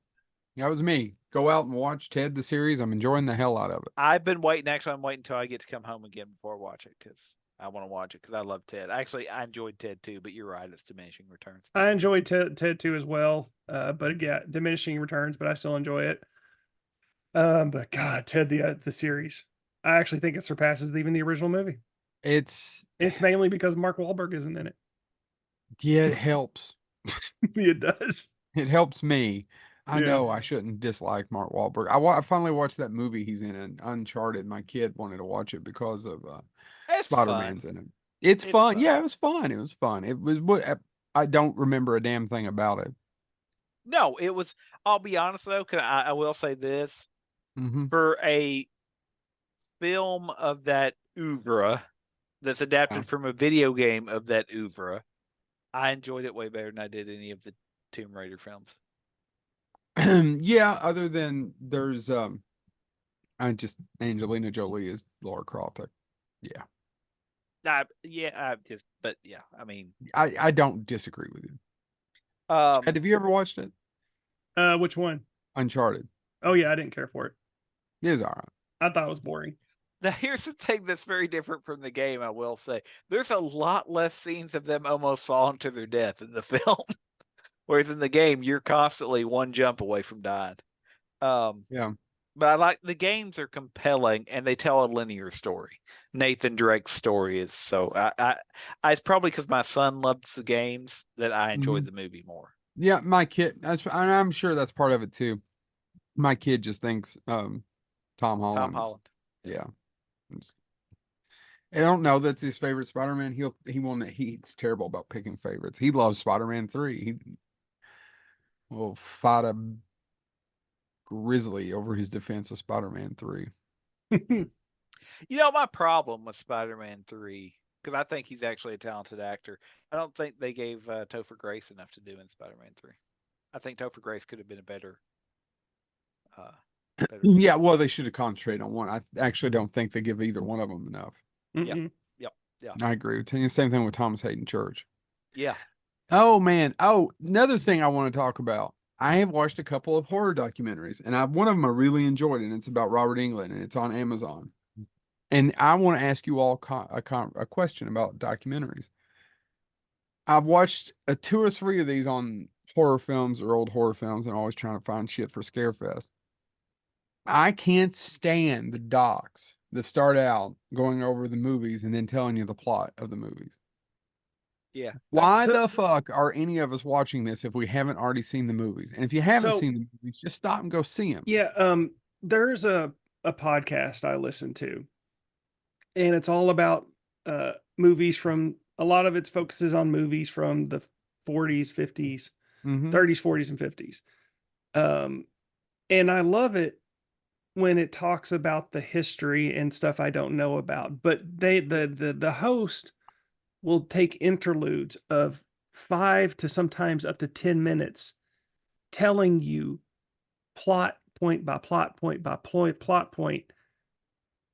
That was me. Go out and watch Ted the series. I'm enjoying the hell out of it. I've been waiting. Actually, I'm waiting until I get to come home again before I watch it because I want to watch it because I love Ted. Actually, I enjoyed Ted too, but you're right, it's diminishing returns. I enjoyed Ted too as well, but yeah, diminishing returns, but I still enjoy it. But God, Ted the series, I actually think it surpasses even the original movie. It's It's mainly because Mark Wahlberg isn't in it. yeah, it helps. It does. It helps me. I Yeah. know I shouldn't dislike Mark Wahlberg. I finally watched that movie he's in Uncharted. My kid wanted to watch it because of It's fun. Spider-Man's in it. It's It's fun. fun. Yeah, it was fun. It was fun. It was what I don't remember a damn thing about it. No, it was. I'll be honest though. I will say this Hmm. for a film of that oeuvre that's Yeah. adapted from a video game of that oeuvre. I enjoyed it way better than I did any of the Tomb Raider films. Yeah, other than there's I just Angelina Jolie is Laura Croft. Yeah. I just, but yeah, I mean, I don't disagree with you. um, Chad, have you ever watched it? Which one? Uncharted. Oh yeah, I didn't care for it. It is all right. I thought it was boring. now here's the thing that's very different from the game. I will say there's a lot less scenes of them almost falling to their death in the film, whereas in the game you're constantly one jump away from dying. Um, Yeah. but I like the games are compelling and they tell a linear story. Nathan Drake's story is so it's probably because my son loves the games that I Hmm. enjoyed the movie more. Yeah, my kid, and I'm sure that's part of it too. My kid just thinks Tom Tom Holland's, Holland. Yeah. yeah. I don't know that's his favorite Spider-Man. He won't he's terrible about picking favorites. He loves Spider-Man 3. He will fight a grizzly over his defense of Spider-Man 3. You know, my problem with Spider-Man 3, because I think he's actually a talented actor, I don't think they gave Topher Grace enough to do in Spider-Man 3. I think Topher Grace could have been a uh, better Yeah, Spider-Man. well, they should have concentrated on one. I actually don't think they give either one of them enough. Yeah, Mm-mm. yep, yeah, I agree with you. Same thing with Thomas Hayden Church. yeah. Oh man. Oh, another thing I want to talk about. I have watched a couple of horror documentaries, and one of them I really enjoyed, and it's about Robert Englund, and it's on Amazon. And I want to ask you all a question about documentaries. I've watched two or three of these on horror films or old horror films, and always trying to find shit for Scarefest. I can't stand the docs that start out going over the movies and then telling you the plot of the movies. Yeah. Why So the fuck are any of us watching this if we haven't already seen the movies? And if you haven't so seen the movies, just stop and go see them. yeah, there's a podcast I listen to, and it's all about movies from a lot of its focuses on movies from the 40s, 50s, Mm-hmm. 30s, 40s, and 50s. Um, and I love it when it talks about the history and stuff I don't know about. But the host will take interludes of 5 to sometimes up to 10 minutes telling you plot point by plot point by plot point,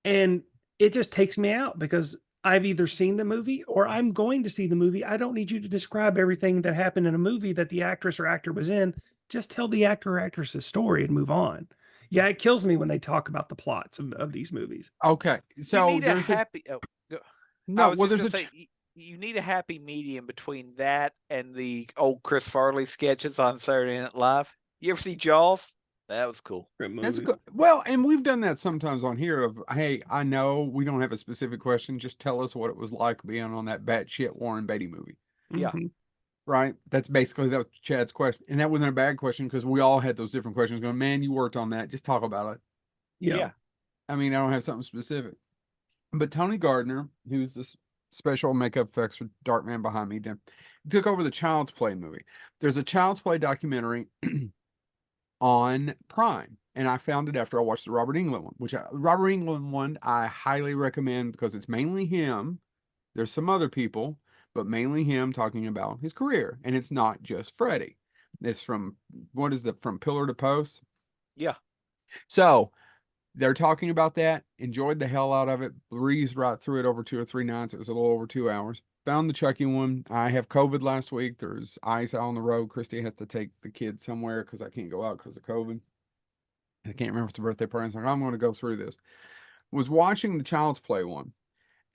and it just takes me out because I've either seen the movie or I'm going to see the movie. I don't need you to describe everything that happened in a movie that the actress or actor was in. Just tell the actor or actress's story and move on. Yeah, it kills me when they talk about the plots of these movies. Okay, You so need a there's a happy. Oh, I no. was Well, just there's gonna a say you need a happy medium between that and the old Chris Farley sketches on Saturday Night Live. You ever see Jaws? That was cool. Great that's a movie. good. Well, and we've done that sometimes on here. Of hey, I know we don't have a specific question. Just tell us what it was like being on that batshit Warren Beatty movie. Yeah, Mhm. Right? That's basically that was Chad's question, and that wasn't a bad question because we all had those different questions. Going, man, you worked on that. Just talk about it. Yeah. yeah, I mean, I don't have something specific. But Tony Gardner, who's this special makeup effects for Darkman behind me, took over the Child's Play movie. There's a Child's Play documentary on Prime, and I found it after I watched the Robert Englund one, Robert Englund one I highly recommend because it's mainly him. There's some other people, but mainly him talking about his career, and it's not just Freddie. It's from from pillar to post. yeah. So they're talking about that. Enjoyed the hell out of it. Breezed right through it over 2 or 3 nights. It was a little over 2 hours. Found the Chucky one. I have COVID last week. There's ice out on the road. Christy has to take the kids somewhere because I can't go out because of COVID. I can't remember if it's a birthday party. It's like, I'm going to go through this. Was watching the Child's Play one,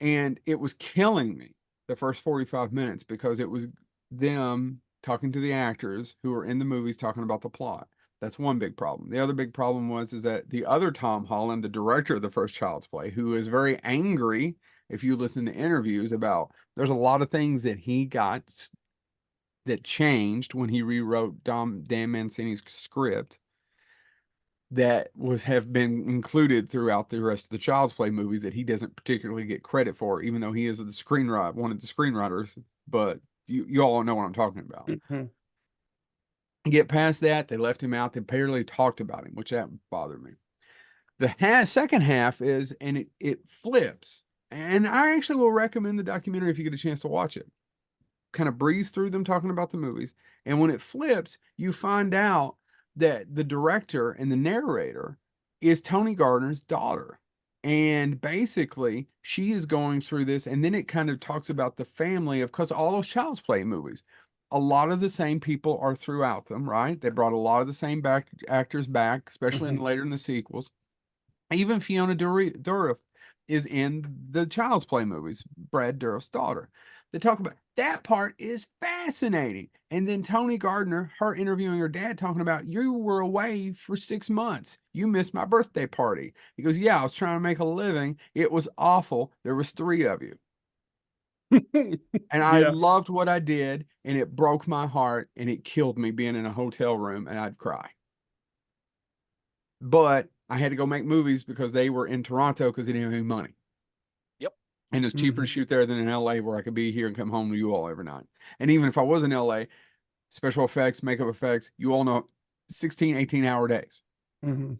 and it was killing me the first 45 minutes because it was them talking to the actors who were in the movies talking about the plot. That's one big problem. The other big problem is that the other Tom Holland, the director of the first Child's Play, who is very angry, if you listen to interviews about, there's a lot of things that he got that changed when he rewrote Dan Mancini's script that have been included throughout the rest of the Child's Play movies that he doesn't particularly get credit for, even though he is one of the screenwriters. But you all know what I'm talking about. Mm-hmm. Get past that, they left him out. They barely talked about him, which that bothered me. The second half is, and it flips. And I actually will recommend the documentary if you get a chance to watch it. Kind of breeze through them talking about the movies. And when it flips, you find out that the director and the narrator is Tony Gardner's daughter. And basically, she is going through this. And then it kind of talks about the family of, because all those Child's Play movies, a lot of the same people are throughout them, right? They brought a lot of the same actors back, especially later in the sequels. Even Fiona Dourif is in the Child's Play movies, Brad Dourif's daughter. They talk about that part is fascinating. And then Tony Gardner, her interviewing her dad, talking about, you were away for 6 months. You missed my birthday party. He goes, yeah, I was trying to make a living. It was awful. There was 3 of you. And I loved what I did, and it broke my heart, and it killed me being in a hotel room, and I'd cry. But I had to go make movies because they were in Toronto because they didn't have any money. Yep. And it's cheaper to shoot there than in LA, where I could be here and come home to you all every night. And even if I was in LA, special effects, makeup effects, you all know 16, 18-hour days. And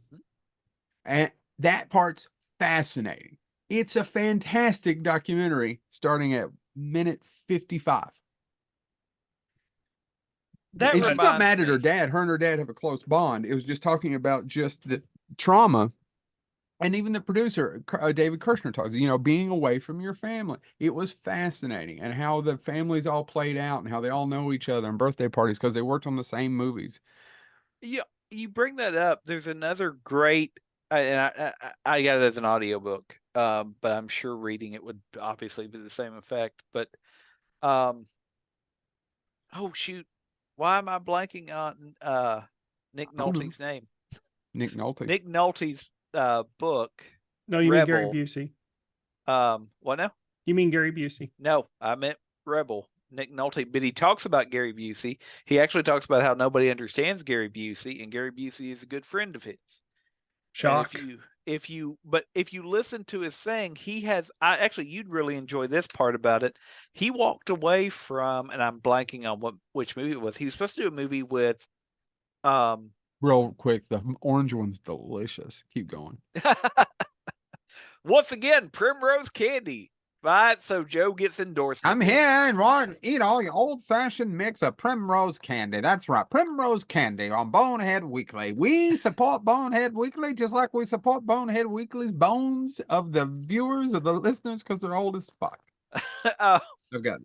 that part's fascinating. It's a fantastic documentary starting at minute 55. And she's not mad at her dad. Her and her dad have a close bond. It was just talking about just the trauma. And even the producer, David Kirshner, talks, being away from your family. It was fascinating. And how the families all played out and how they all know each other and birthday parties because they worked on the same movies. Yeah, you bring that up. There's another great, and I got it as an audiobook, but I'm sure reading it would obviously be the same effect. But, oh shoot, why am I blanking on Nick Nolte's name? Nick Nolte. Nick Nolte's book. No, you mean Gary Busey. What now? You mean Gary Busey? No, I meant Rebel. Nick Nolte, but he talks about Gary Busey. He actually talks about how nobody understands Gary Busey, and Gary Busey is a good friend of his. Shock. And if you listen to his thing, you'd really enjoy this part about it. He walked away from, and I'm blanking on which movie it was. He was supposed to do a movie with, real quick, the orange one's delicious. Keep going. Once again, Primrose Candy. Right, so Joe gets endorsement. I'm here and want eat all your old-fashioned mix of Primrose Candy. That's right, Primrose Candy on Bonehead Weekly. We support Bonehead Weekly just like we support Bonehead Weekly's bones of the viewers, of the listeners, because they're old as fuck. I've got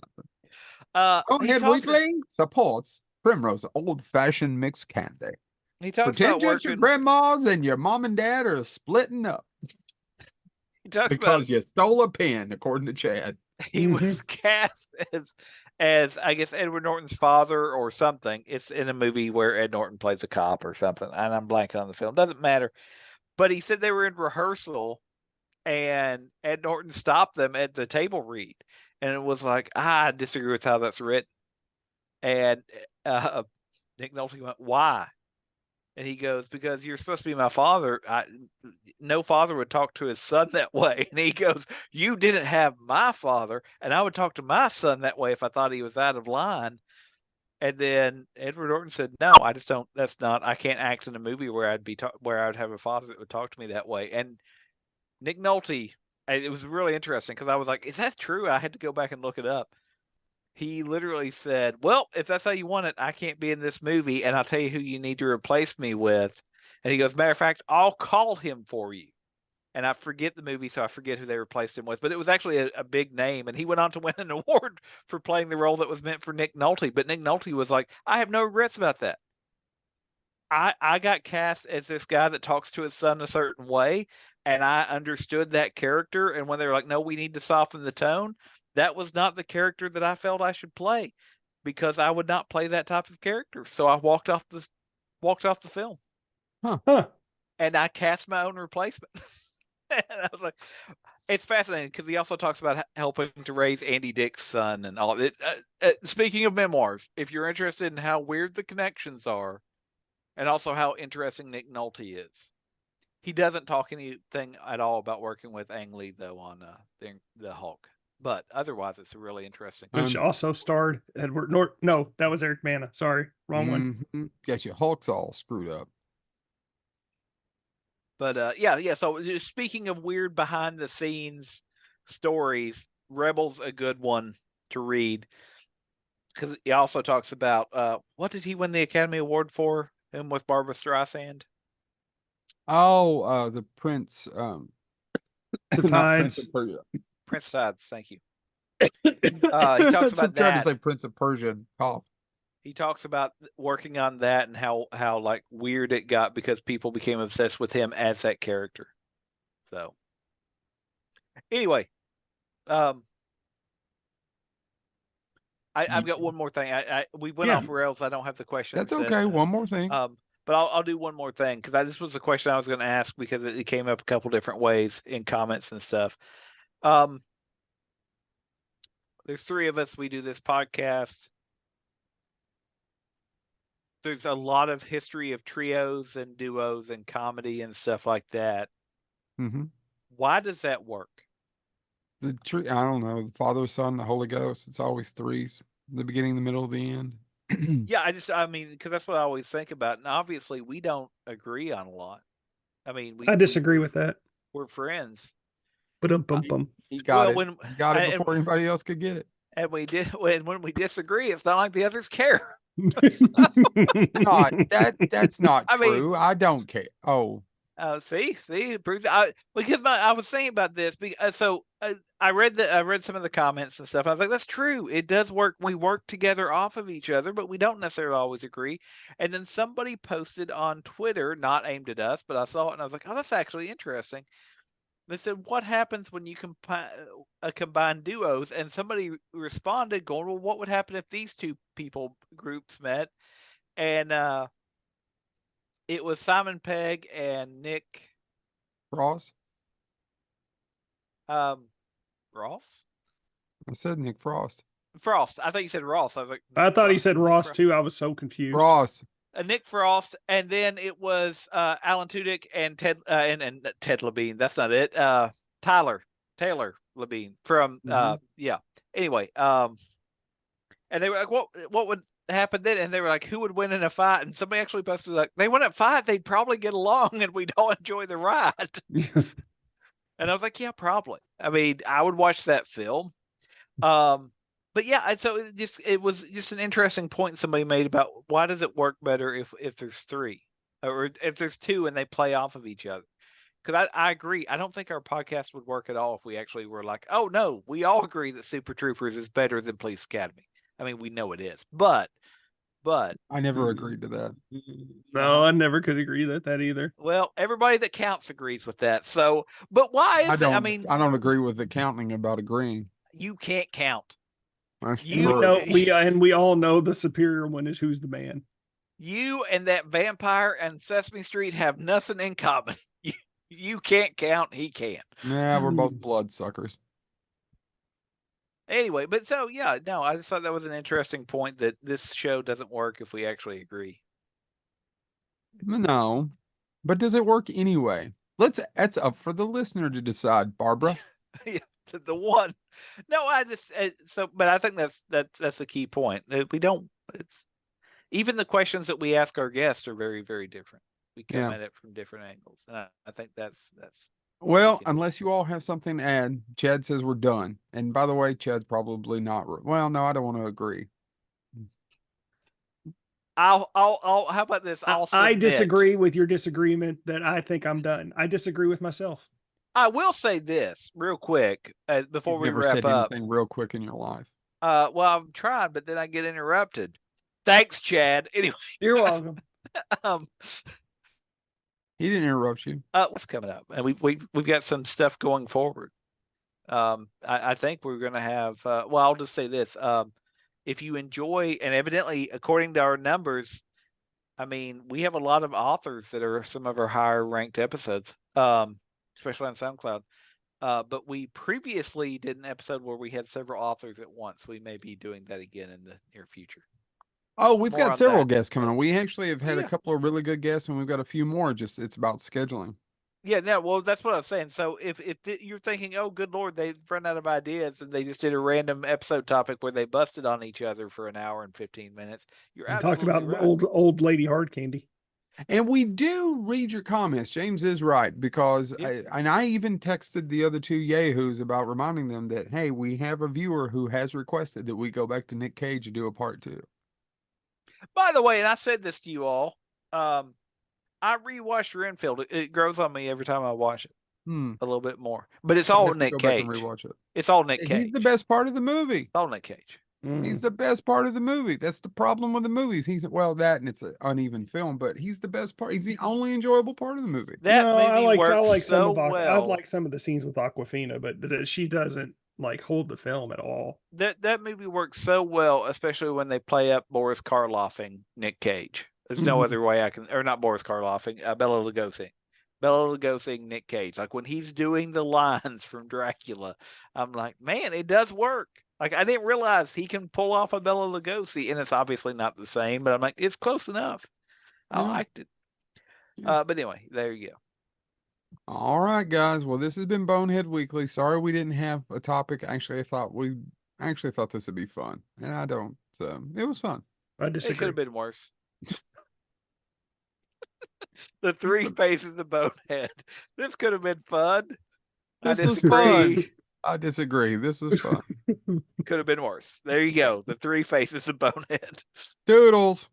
nothing. Bonehead Weekly supports Primrose old-fashioned mixed candy. He talks Pretend about your grandmas and your mom and dad are splitting up. Because you stole a pen, according to Chad. He was cast as I guess Edward Norton's father or something. It's in a movie where Ed Norton plays a cop or something, and I'm blanking on the film. Doesn't matter. But he said they were in rehearsal, and Ed Norton stopped them at the table read, and it was like, I disagree with how that's written. And Nick Nolte went, why? And he goes, because you're supposed to be my father. No father would talk to his son that way. And he goes, you didn't have my father, and I would talk to my son that way if I thought he was out of line. And then Edward Norton said, no, I just don't. I can't act in a movie where where I would have a father that would talk to me that way. And Nick Nolte, it was really interesting because I was like, is that true? I had to go back and look it up. He literally said, well, if that's how you want it, I can't be in this movie, and I'll tell you who you need to replace me with. And he goes, matter of fact, I'll call him for you. And I forget the movie, so I forget who they replaced him with. But it was actually a big name, and he went on to win an award for playing the role that was meant for Nick Nolte. But Nick Nolte was like, I have no regrets about that. I got cast as this guy that talks to his son a certain way, and I understood that character. And when they were like, no, we need to soften the tone, that was not the character that I felt I should play, because I would not play that type of character. So I walked off the film. Huh. and I cast my own replacement. And I was like, it's fascinating because he also talks about helping to raise Andy Dick's son and all of it. Speaking of memoirs, if you're interested in how weird the connections are, and also how interesting Nick Nolte is, he doesn't talk anything at all about working with Ang Lee though on the Hulk. But otherwise, it's a really interesting. Which also starred Edward Norton. No, that was Eric Bana. Sorry, wrong one. Got your Hulk's all screwed up. But yeah. So speaking of weird behind the scenes stories, Rebel's a good one to read because he also talks about what did he win the Academy Award for? Him with Barbara Streisand. Oh, the Prince, The not Prince Tides. of Persia. Prince Tides, thank you. He talks about trying to that. say Prince of Persia and cough. He talks about working on that and how like weird it got because people became obsessed with him as that character. So anyway, I've got one more thing. We went Yeah. off rails. I don't have the question. That's okay. One more thing. But I'll do one more thing because this was a question I was going to ask because it came up a couple different ways in comments and stuff. There's three of us. We do this podcast. There's a lot of history of trios and duos and comedy and stuff like that. Mm-hmm. Why does that work? I don't know. The Father, Son, the Holy Ghost. It's always threes. The beginning, the middle, the end. Yeah, I mean, because that's what I always think about. And obviously, we don't agree on a lot. I mean, I disagree with that. We're friends. But bum. He got it. When he got it before anybody else could get it. And when we disagree, it's not like the others care. That's not true. Mean, I don't care. Oh. See, because I was saying about this. I read some of the comments and stuff. I was like, that's true. It does work. We work together off of each other, but we don't necessarily always agree. And then somebody posted on Twitter, not aimed at us, but I saw it and I was like, oh, that's actually interesting. They said, what happens when you combine duos? And somebody responded going, well, what would happen if these two people groups met? And it was Simon Pegg and Nick Ross. Ross? I said Nick Frost. Frost. I thought you said Ross. I was like, I thought he said Ross too. I was so confused. Ross. Nick Frost, and then it was Alan Tudyk and Ted and Ted Levine. That's not it. Taylor Levine from yeah. Anyway, and they were like, what would happen then? And they were like, who would win in a fight? And somebody actually posted like, they wouldn't fight. They'd probably get along, and we'd all enjoy the ride. And I was like, yeah, probably. I mean, I would watch that film. But yeah, so it was just an interesting point somebody made about why does it work better if there's three or if there's two and they play off of each other. Because I agree. I don't think our podcast would work at all if we actually were like, oh no, we all agree that Super Troopers is better than Police Academy. I mean, we know it is, but I never agreed to that. No, I never could agree that either. Well, everybody that counts agrees with that. So, but why is it? I mean, I don't agree with the counting about agreeing. You can't count. We all know the superior one is Who's the Man. You and that vampire and Sesame Street have nothing in common. You can't count. He can. Yeah, we're both bloodsuckers. Anyway, but so yeah, no, I just thought that was an interesting point that this show doesn't work if we actually agree. No, but does it work anyway? That's up for the listener to decide, Barbara. Yeah, the one. No, I just but I think that's the key point. We don't. It's even the questions that we ask our guests are very, very different. We come at it from different angles, and I think that's. Well, unless you all have something to add, Chad says we're done. And by the way, Chad's probably not. Well, no, I don't want to agree. How about this? I disagree with your disagreement that I think I'm done. I disagree with myself. I will say this real quick before we wrap up. Anything real quick in your life. Well, I'm trying, but then I get interrupted. Thanks, Chad. Anyway, you're welcome. He didn't interrupt you. What's coming up? And we've got some stuff going forward. I think we're going to have. Well, I'll just say this: if you enjoy, and evidently, according to our numbers, I mean, we have a lot of authors that are some of our higher ranked episodes, especially on SoundCloud. But we previously did an episode where we had several authors at once. We may be doing that again in the near future. Oh, we've More got on several that guests coming later. on. We actually have had a Yeah. couple of really good guests, and we've got a few more. Just it's about scheduling. Yeah, no, well, that's what I was saying. So if you're thinking, oh, good lord, they've run out of ideas and they just did a random episode topic where they busted on each other for an hour and 15 minutes, you're And talked absolutely about right. old lady hard candy. And we do read your comments. James is right because Yeah. I even texted the other two yahoos about reminding them that hey, we have a viewer who has requested that we go back to Nick Cage and do a part 2. By the way, and I said this to you all, I rewatched Renfield. It grows on me every time I watch it a little bit more. But it's I'd all have to Nick go back and Cage. rewatch it. It's all Nick Cage. He's the best part of the movie. It's all Nick Cage. He's the best part of the movie. That's the problem with the movies. He's well, that and it's an uneven film, but he's the best part. He's the only enjoyable part of the movie. That No, I movie like works some so of I well. like some of the scenes with Aquafina, but she doesn't like hold the film at all. That movie works so well, especially when they play up Boris Karloffing Nick Cage. There's no other way I can, or not Boris Karloffing, Bela Lugosi. Bela Lugosi, Nick Cage. Like when he's doing the lines from Dracula, I'm like, man, it does work. Like I didn't realize he can pull off a Bela Lugosi, and it's obviously not the same, but I'm like, it's close enough. I Yeah. liked it. Yeah. But anyway, there you go. All right, guys. Well, this has been Bonehead Weekly. Sorry we didn't have a topic. Actually, I actually thought this would be fun, and I don't. So it was fun. I It could disagree. have been worse. The three faces of Bonehead. This could have been fun. This I was disagree. fun. I disagree. This was fun. Could have been worse. There you go. The three faces of Bonehead. Doodles.